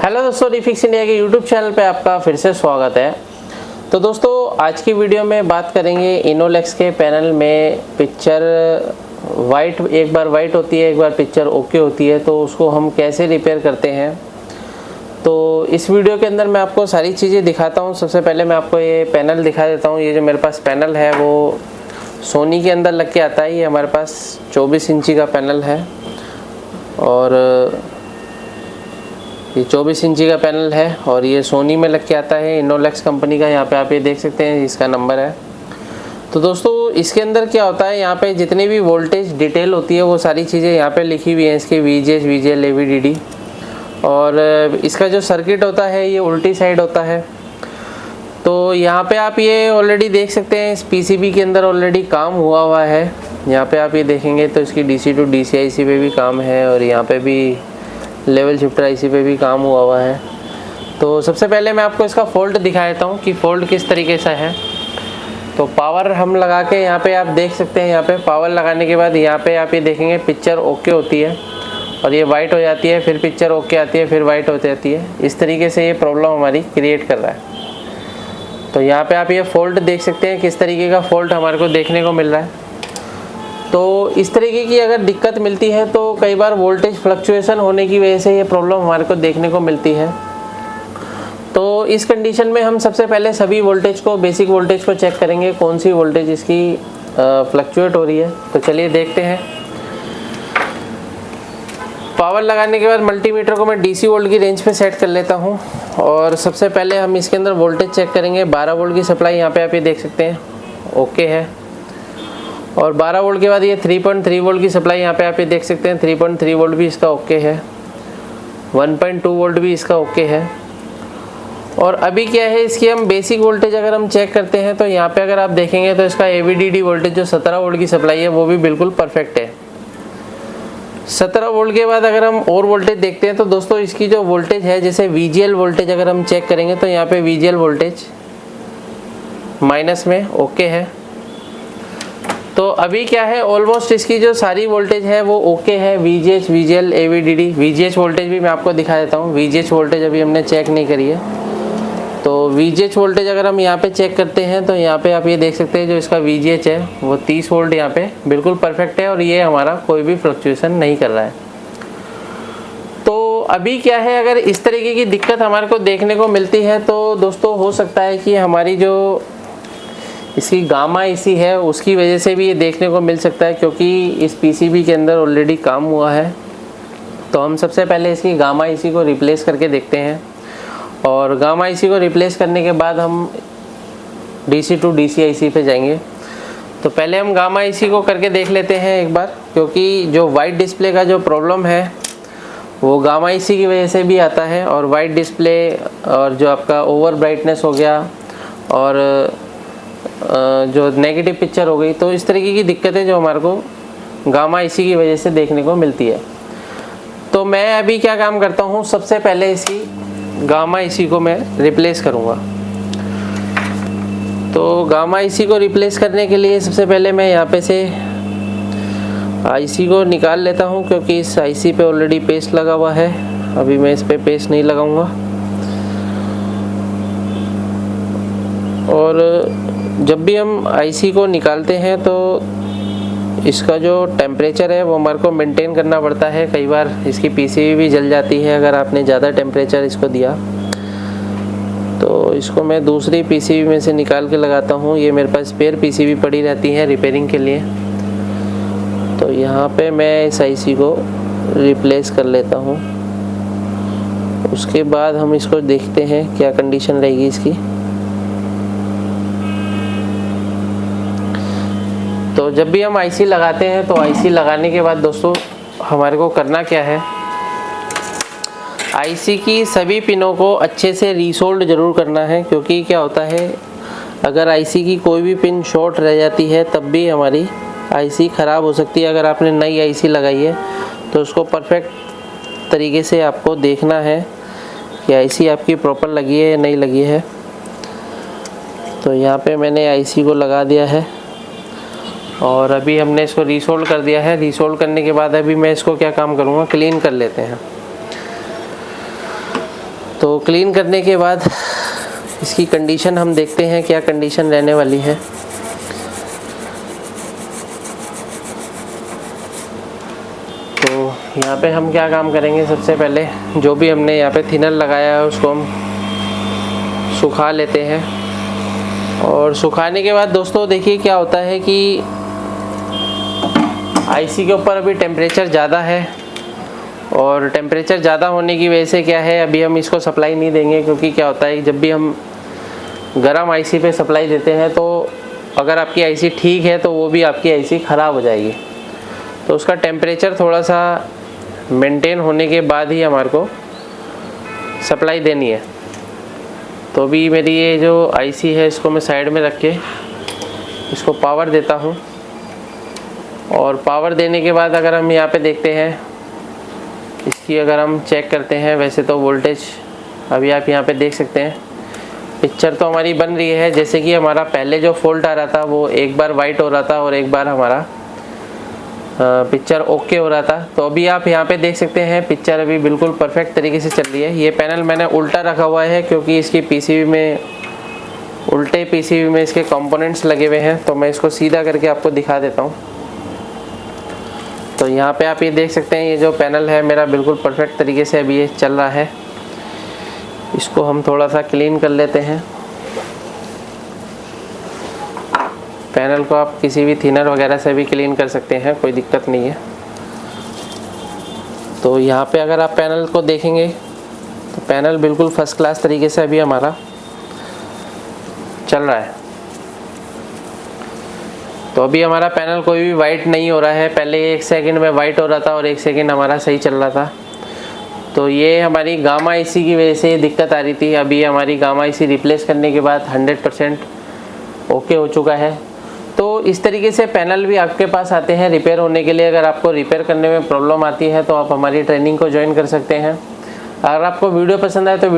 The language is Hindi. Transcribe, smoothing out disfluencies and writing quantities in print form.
हेलो दोस्तों, रिफिक्स इंडिया के यूट्यूब चैनल पे आपका फिर से स्वागत है। तो दोस्तों, आज की वीडियो में बात करेंगे इनोलेक्स के पैनल में पिक्चर वाइट, एक बार वाइट होती है, एक बार पिक्चर ओके होती है, तो उसको हम कैसे रिपेयर करते हैं। तो इस वीडियो के अंदर मैं आपको सारी चीज़ें दिखाता हूँ। सबसे पहले मैं आपको ये पैनल दिखा देता हूँ। ये जो मेरे पास पैनल है वो सोनी के अंदर लग के आता है। ये हमारे पास 24 इंची का पैनल है और ये 24 इंची का पैनल है और ये सोनी में लग के आता है, इनोलेक्स कंपनी का। यहाँ पे आप ये देख सकते हैं, इसका नंबर है। तो दोस्तों, इसके अंदर क्या होता है, यहाँ पे जितनी भी वोल्टेज डिटेल होती है वो सारी चीज़ें यहाँ पे लिखी हुई हैं, इसके VGH, VGL, AVDD। और इसका जो सर्किट होता है ये उल्टी साइड होता है। तो यहाँ पे आप ये ऑलरेडी देख सकते हैं, इस PCB के अंदर ऑलरेडी काम हुआ है। यहाँ पे आप ये देखेंगे तो इसकी DC to DC IC पे भी काम है और यहाँ पे भी लेवल शिफ्टर IC पे भी काम हुआ है। तो सबसे पहले मैं आपको इसका फॉल्ट दिखा देता हूँ कि फ़ॉल्ट किस तरीके से है। तो पावर हम लगा के यहाँ पे आप देख सकते हैं, यहाँ पे पावर लगाने के बाद यहाँ पे आप ये देखेंगे पिक्चर ओके होती है और ये वाइट हो जाती है, फिर पिक्चर ओके आती है, फिर वाइट हो जाती है। इस तरीके से ये प्रॉब्लम हमारी क्रिएट कर रहा है। तो यहाँ पे आप ये फॉल्ट देख सकते हैं, किस तरीके का फॉल्ट हमारे को देखने को मिल रहा है। तो इस तरीके की अगर दिक्कत मिलती है तो कई बार वोल्टेज फ्लक्चुएशन होने की वजह से ये प्रॉब्लम हमारे को देखने को मिलती है। तो इस कंडीशन में हम सबसे पहले सभी वोल्टेज को, बेसिक वोल्टेज को चेक करेंगे, कौन सी वोल्टेज इसकी फ्लक्चुएट हो रही है। तो चलिए देखते हैं। पावर लगाने के बाद मल्टीमीटर को मैं DC वोल्ट की रेंज पे सेट कर लेता हूँ और सबसे पहले हम इसके अंदर वोल्टेज चेक करेंगे। 12 वोल्ट की सप्लाई यहाँ पे आप ये देख सकते हैं, ओके है। और 12 वोल्ट के बाद ये 3.3 वोल्ट की सप्लाई यहाँ पे आप ये देख सकते हैं, 3.3 वोल्ट भी इसका ओके है, 1.2 वोल्ट भी इसका ओके है। और अभी क्या है, इसकी हम बेसिक वोल्टेज अगर हम चेक करते हैं तो यहाँ पे अगर आप देखेंगे तो इसका AVDD वोल्टेज जो 17 वोल्ट की सप्लाई है वो भी बिल्कुल परफेक्ट है। 17 वोल्ट के बाद अगर हम और वोल्टेज देखते हैं तो दोस्तों, इसकी जो वोल्टेज है, जैसे VGL वोल्टेज अगर हम चेक करेंगे तो यहाँ पे VGL वोल्टेज माइनस में ओके है। तो अभी क्या है, ऑलमोस्ट इसकी जो सारी वोल्टेज है वो ओके है। VGH, VGL, AVDD, VGH voltage भी मैं आपको दिखा देता हूँ। VGH वोल्टेज अभी हमने चेक नहीं करी है। तो VGH वोल्टेज अगर हम यहाँ पे चेक करते हैं तो यहाँ पे आप ये देख सकते हैं, जो इसका VGH है वो 30 वोल्ट यहाँ पे बिल्कुल परफेक्ट है और ये हमारा कोई भी फ्लक्चुएशन नहीं कर रहा है। तो अभी क्या है, अगर इस तरीके की दिक्कत हमारे को देखने को मिलती है तो दोस्तों हो सकता है कि हमारी जो इसकी गामा IC है उसकी वजह से भी ये देखने को मिल सकता है, क्योंकि इस PCB के अंदर ऑलरेडी काम हुआ है। तो हम सबसे पहले इसकी गामा IC को रिप्लेस करके देखते हैं और गामा IC को रिप्लेस करने के बाद हम DC to DC IC पे जाएंगे। तो पहले हम गामा IC को करके देख लेते हैं एक बार, क्योंकि जो वाइट डिस्प्ले का जो प्रॉब्लम है वो गामा IC की वजह से भी आता है। और वाइट डिस्प्ले और जो आपका ओवर ब्राइटनेस हो गया और जो नेगेटिव पिक्चर हो गई, तो इस तरीके की दिक्कतें जो हमारे को गामा IC की वजह से देखने को मिलती है। तो मैं अभी क्या काम करता हूँ, सबसे पहले इसी गामा IC को मैं रिप्लेस करूँगा। तो गामा IC को रिप्लेस करने के लिए सबसे पहले मैं यहाँ पे से IC को निकाल लेता हूँ, क्योंकि इस IC पे ऑलरेडी पेस्ट लगा हुआ है। अभी मैं इस पे पेस्ट नहीं लगाऊंगा। और जब भी हम IC को निकालते हैं तो इसका जो टेम्परेचर है वो हमारे को मेंटेन करना पड़ता है। कई बार इसकी PCB भी जल जाती है अगर आपने ज़्यादा टेम्परेचर इसको दिया। तो इसको मैं दूसरी PCB में से निकाल के लगाता हूँ। ये मेरे पास स्पेयर PCB पड़ी रहती है रिपेयरिंग के लिए। तो यहाँ पे मैं इस IC को रिप्लेस कर लेता हूँ। उसके बाद हम इसको देखते हैं क्या कंडीशन रहेगी इसकी। तो जब भी हम IC लगाते हैं तो IC लगाने के बाद दोस्तों हमारे को करना क्या है, IC की सभी पिनों को अच्छे से रीसोल्ड ज़रूर करना है। क्योंकि क्या होता है, अगर IC की कोई भी पिन शॉर्ट रह जाती है तब भी हमारी IC ख़राब हो सकती है। अगर आपने नई IC लगाई है तो उसको परफेक्ट तरीके से आपको देखना है कि IC आपकी प्रॉपर लगी है या नहीं लगी है। तो यहाँ पे मैंने IC को लगा दिया है और अभी हमने इसको रीसोल्ड कर दिया है। रीसोल्ड करने के बाद अभी मैं इसको क्या काम करूँगा, क्लीन कर लेते हैं। तो क्लीन करने के बाद इसकी कंडीशन हम देखते हैं क्या कंडीशन रहने वाली है। तो यहाँ पे हम क्या काम करेंगे, सबसे पहले जो भी हमने यहाँ पे थिनर लगाया है उसको हम सुखा लेते हैं। और सुखाने के बाद दोस्तों देखिए क्या होता है कि आईसी के ऊपर अभी टेम्परेचर ज़्यादा है, और टेम्परेचर ज़्यादा होने की वजह से क्या है, अभी हम इसको सप्लाई नहीं देंगे, क्योंकि क्या होता है जब भी हम गर्म आईसी पे सप्लाई देते हैं तो अगर आपकी आईसी ठीक है तो वो भी आपकी आईसी ख़राब हो जाएगी। तो उसका टेम्परेचर थोड़ा सा मेंटेन होने के बाद ही हमारे को सप्लाई देनी है। तो अभी मेरी ये जो आईसी है इसको मैं साइड में रख के इसको पावर देता हूँ। और पावर देने के बाद अगर हम यहाँ पे देखते हैं, इसकी अगर हम चेक करते हैं, वैसे तो वोल्टेज अभी आप यहाँ पे देख सकते हैं पिक्चर तो हमारी बन रही है। जैसे कि हमारा पहले जो फॉल्ट आ रहा था वो एक बार वाइट हो रहा था और एक बार हमारा पिक्चर ओके हो रहा था। तो अभी आप यहाँ पे देख सकते हैं पिक्चर अभी बिल्कुल परफेक्ट तरीके से चल रही है। ये पैनल मैंने उल्टा रखा हुआ है क्योंकि इसकी पीसीबी में, उल्टे पीसीबी में इसके कंपोनेंट्स लगे हुए हैं। तो मैं इसको सीधा करके आपको दिखा देता हूँ। तो यहाँ पे आप ये देख सकते हैं ये जो पैनल है मेरा बिल्कुल परफेक्ट तरीके से अभी ये चल रहा है। इसको हम थोड़ा सा क्लीन कर लेते हैं। पैनल को आप किसी भी थिनर वगैरह से भी क्लीन कर सकते हैं, कोई दिक्कत नहीं है। तो यहाँ पे अगर आप पैनल को देखेंगे तो पैनल बिल्कुल फर्स्ट क्लास तरीके से अभी हमारा चल रहा है। तो अभी हमारा पैनल कोई भी वाइट नहीं हो रहा है। पहले 1 सेकंड में वाइट हो रहा था और 1 सेकंड हमारा सही चल रहा था। तो ये हमारी गामा आईसी की वजह से ये दिक्कत आ रही थी। अभी हमारी गामा आईसी रिप्लेस करने के बाद 100% ओके हो चुका है। तो इस तरीके से पैनल भी आपके पास आते हैं रिपेयर होने के लिए। अगर आपको रिपेयर करने में प्रॉब्लम आती है तो आप हमारी ट्रेनिंग को ज्वाइन कर सकते हैं। अगर आपको वीडियो पसंद आए तो